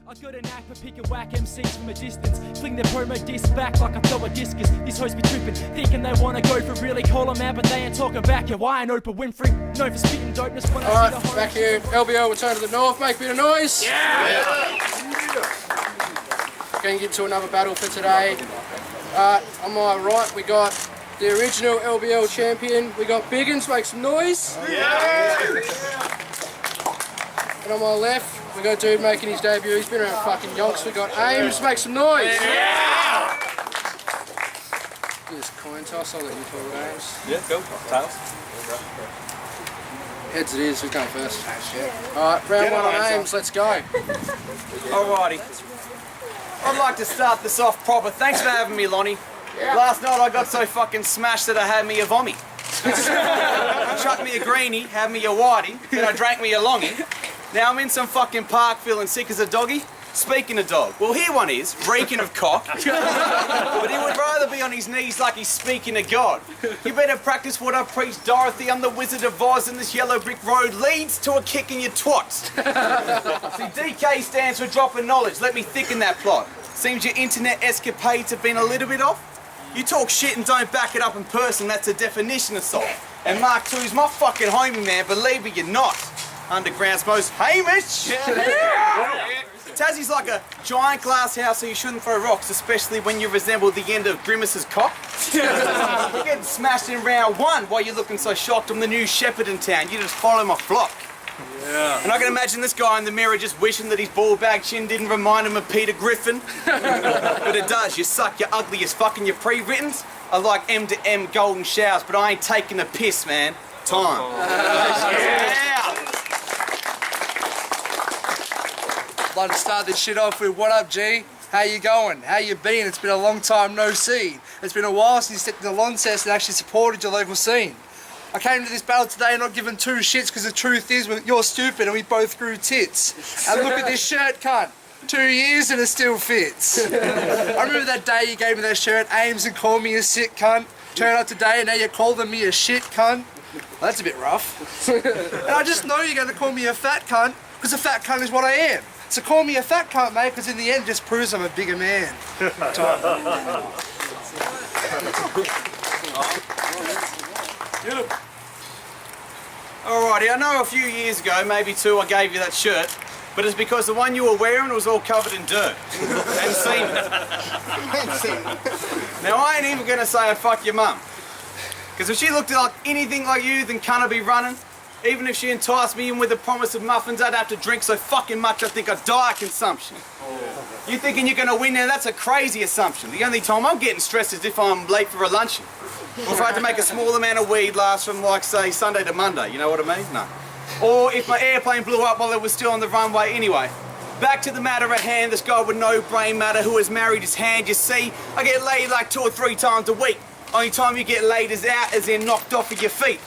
I got a knack for picking whack MCs from a distance. Fling their promo disc back like I throw a discus. These hoes be tripping, thinking they wanna go for really call them out, but they ain't talking back. Yeah, why ain't Oprah Winfrey? Known for spitting dopeness when I see the back here, LBL, return to the north, make a bit of noise. Yeah! Going to get to another battle for today. On my right, we got the original LBL champion. We got Bigguns, make some noise. Yeah! And on my left, we got a dude making his debut. He's been around fucking yonks. We got Aimza, make some noise. Yeah! This coin toss, I'll let you talk about Aimza. Yeah, go. Tails. Heads it is, who's going first? Alright, round one on Aimza, let's go. Alrighty. I'd like to start this off proper. Thanks for having me, Lonnie. Yeah. Last night I got so fucking smashed that I had me a vommy. Chucked me a greenie, had me a whitey, then I drank me a longie. Now I'm in some fucking park feeling sick as a doggy. Speaking of dog, well here one is, reeking of cock. But he would rather be on his knees like he's speaking to God. You better practice what I preach, Dorothy. I'm the Wizard of Oz and this yellow brick road leads to a kick in your twats. See, DK stands for dropping knowledge. Let me thicken that plot. Seems your internet escapades have been a little bit off. You talk shit and don't back it up in person, that's the definition of salt. And Mark II's my fucking homie, man, believe me, you're not. Underground's most Hamish. Yeah. Tassie's like a giant glass house, so you shouldn't throw rocks, especially when you resemble the end of Grimace's cock. You're getting smashed in round one. Why you looking so shocked? I'm the new shepherd in town. You just follow my flock. Yeah. And I can imagine this guy in the mirror just wishing that his ball bag chin didn't remind him of Peter Griffin. But it does. You suck. You're ugly as fucking your pre-writtens. I like M to M golden showers, but I ain't taking the piss, man. Time. Yeah. I'd like to start this shit off with, what up, G? How you going? How you been? It's been a long time no see. It's been a while since you stepped in the Launceston and actually supported your local scene. I came to this battle today not giving two shits because the truth is you're stupid and we both grew tits. And look at this shirt, cunt. 2 years and it still fits. I remember that day you gave me that shirt, Aimza, and called me a sick cunt. Turn up today and now you're calling me a shit cunt. Well, that's a bit rough. And I just know you're going to call me a fat cunt because a fat cunt is what I am. So call me a fat cunt, mate, because in the end it just proves I'm a bigger man. Alrighty, I know a few years ago, maybe two, I gave you that shirt, but it's because the one you were wearing was all covered in dirt and semen. Now I ain't even going to say I'd fuck your mum, because if she looked like anything like you, then can't I be running? Even if she enticed me in with the promise of muffins, I'd have to drink so fucking much I think I'd die of consumption. You thinking you're going to win now? That's a crazy assumption. The only time I'm getting stressed is if I'm late for a luncheon. Or if I had to make a small amount of weed last from, like, say, Sunday to Monday, you know what I mean? No. Or if my airplane blew up while it was still on the runway. Anyway, back to the matter at hand, this guy with no brain matter who has married his hand. You see, I get laid like 2 or 3 times a week. Only time you get laid is out as in knocked off of your feet.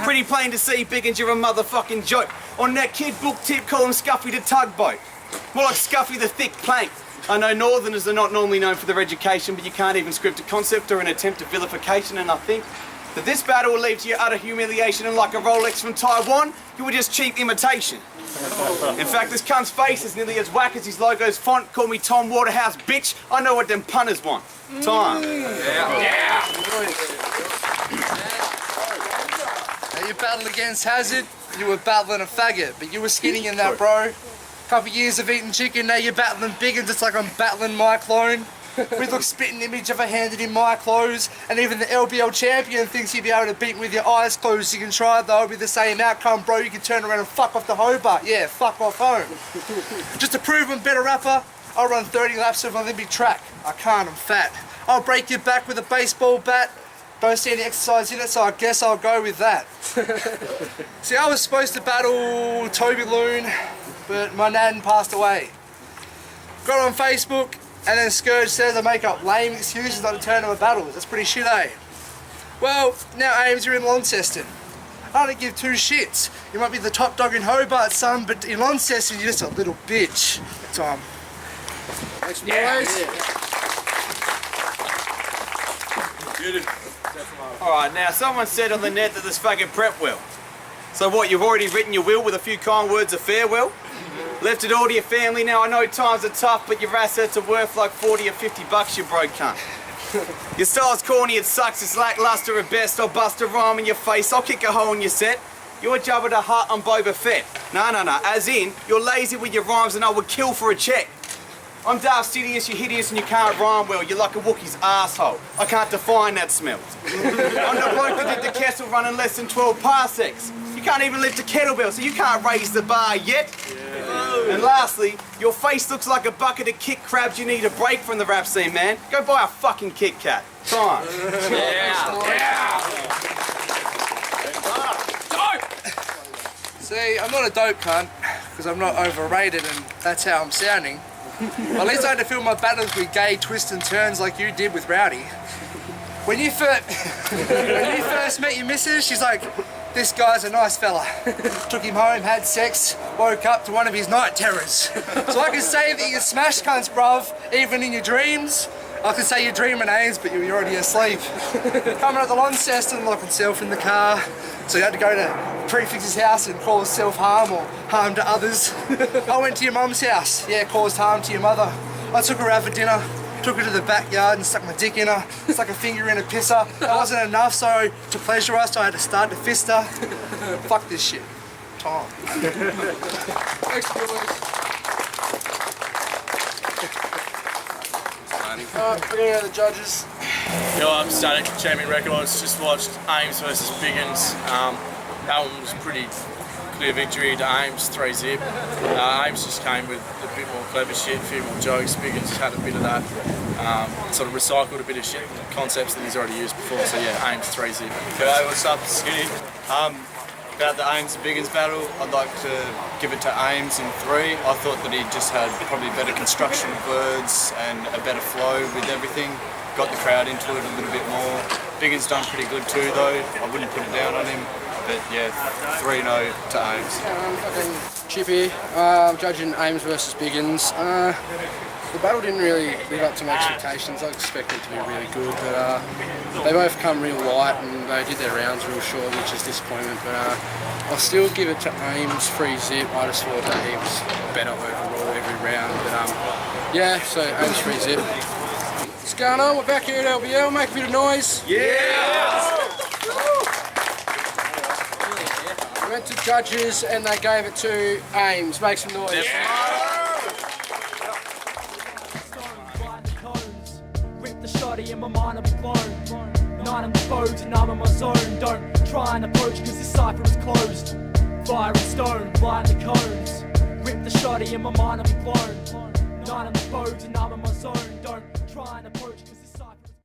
Pretty plain to see, Bigguns, you're a motherfucking joke. On that kid book tip, call him Scuffy the tugboat. More like Scuffy the thick plank. I know Northerners are not normally known for their education, but you can't even script a concept or an attempt at vilification, and I think that this battle will lead to your utter humiliation, and like a Rolex from Taiwan, you were just cheap imitation. In fact, this cunt's face is nearly as whack as his logo's font. Call me Tom Waterhouse, bitch. I know what them punters want. Time. Yeah. Now you battled against Hazard, you were battling a faggot, but you were skinny in that, bro. Couple years of eating chicken, now you're battling Bigguns. It's like I'm battling my clone. We look spitting image of a handed in my clothes, and even the LBL champion thinks you'll be able to beat me with your eyes closed. You can try though, it'll be the same outcome, bro. You can turn around and fuck off the Hobart. Yeah, fuck off home. Just to prove I'm a better rapper, I'll run 30 laps of an Olympic track. I can't, I'm fat. I'll break your back with a baseball bat. Don't see any exercise in it, so I guess I'll go with that. See, I was supposed to battle Toby Loon, but my nan passed away. Got on Facebook, and then Scourge says I make up lame excuses not to turn to my battles. That's pretty shit, eh? Well, now Aimza in Launceston. I don't give two shits. You might be the top dog in Hobart, son, but in Launceston you're just a little bitch. Tom. Thanks, boys. Alright, now someone said on the net that this fucking prep well. So what, you've already written your will with a few kind words of farewell? Left it all to your family. Now I know times are tough, but your assets are worth like 40 or 50 bucks, you broke cunt. Your style's corny, it sucks, it's lackluster at best. I'll bust a rhyme in your face, I'll kick a hole in your set. You're Jabba the Hutt, I'm Boba Fett. No, as in, you're lazy with your rhymes and I would kill for a check. I'm Darth Sidious, you're hideous and you can't rhyme well. You're like a Wookiee's asshole. I can't define that smell. I'm the bloke that did the Kessel run in less than 12 parsecs. You can't even lift a kettlebell, so you can't raise the bar yet. And lastly, your face looks like a bucket of kick crabs. You need a break from the rap scene, man. Go buy a fucking Kit Kat. Time. See, I'm not a dope cunt, because I'm not overrated and that's how I'm sounding. At least I had to fill my battles with gay twists and turns like you did with Rowdy. When you first met your missus, she's like, this guy's a nice fella. Took him home, had sex, woke up to one of his night terrors. So I can say that you smash cunts, bruv, even in your dreams. I can say you're dreaming Aimz, but you're already asleep. Coming at the Launceston, locked himself in the car. So you had to go to Prefix's house and cause self-harm or harm to others. I went to your mum's house, yeah, caused harm to your mother. I took her out for dinner, took her to the backyard and stuck my dick in her, stuck a finger in a pisser. That wasn't enough, so to pleasure us, I had to start to fist her. Fuck this shit. Time. Thanks, boys. Bringing out the judges. Yo, I'm Static, Champion Records. Just watched Aimz versus Bigguns. That one was pretty clear victory to Aimz, 3-zip. Aimz just came with a bit more clever shit, a few more jokes. Bigguns had a bit of that. Sort of recycled a bit of shit, concepts that he's already used before. So yeah, Aimz 3-zip. G'day, what's up, Skinny? About the Aimz and Bigguns battle, I'd like to give it to Aimz in 3. I thought that he just had probably better construction of words and a better flow with everything. Got the crowd into it a little bit more. Bigguns done pretty good too though. I wouldn't put it down on him. But yeah, 3-0 to Aimz. Fucking Chippy, judging Aimz versus Bigguns. The battle didn't really live up to my expectations. I expected it to be really good, but they both come real light and they did their rounds real short, which is disappointment. But I'll still give it to Aimz 3-zip. I just thought that he was better overall every round. But yeah, so Aimz 3-zip. What's going on? We're back here at LBL. Make a bit of noise. Yeah! We went to judges and they gave it to Aimz. Make some noise. Shotty in my mind, I'll be blown. Night I'm exposed and I'm in my zone. Don't try and approach cause this cipher is closed. Fire and stone, blind the cones. Rip the shotty in my mind, I'll be blown. Night I'm exposed and I'm in my zone.